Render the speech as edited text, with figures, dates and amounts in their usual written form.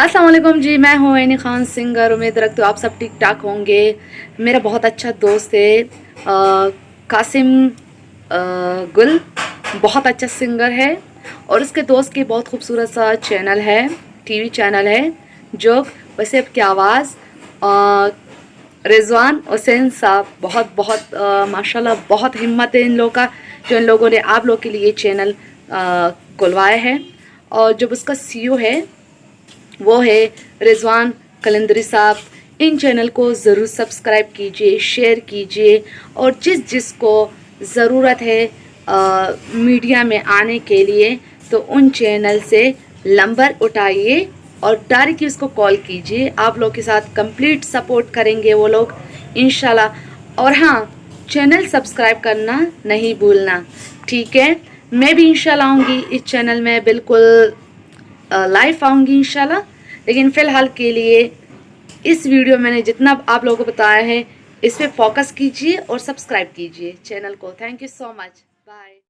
अस्सलाम वालेकुम जी, मैं हूँ ऐनी खान सिंगर। उम्मीद रखती हूँ आप सब ठीक ठाक होंगे। मेरा बहुत अच्छा दोस्त है कासिम गुल, बहुत अच्छा सिंगर है। और उसके दोस्त की बहुत खूबसूरत सा चैनल है, टीवी चैनल है जो वैसे की आवाज़। रिजवान हुसैन साहब बहुत बहुत माशाल्लाह बहुत हिम्मत है इन लोगों का, जो इन लोगों ने आप लोग के लिए चैनल खुलवाया है। और जब उसका सीईओ है वो है रिजवान कलंदरी साहब। इन चैनल को ज़रूर सब्सक्राइब कीजिए, शेयर कीजिए। और जिसको ज़रूरत है मीडिया में आने के लिए तो उन चैनल से नंबर उठाइए और डायरेक्टली उसको कॉल कीजिए। आप लोग के साथ कंप्लीट सपोर्ट करेंगे वो लोग इंशाल्लाह। और हाँ, चैनल सब्सक्राइब करना नहीं भूलना, ठीक है। मैं भी इंशाल्लाह आऊँगी इस चैनल में, बिल्कुल लाइव आऊँगी इंशाल्लाह। लेकिन फ़िलहाल के लिए इस वीडियो में मैंने जितना आप लोगों को बताया है इस पे फोकस कीजिए और सब्सक्राइब कीजिए चैनल को। Thank you so much, bye.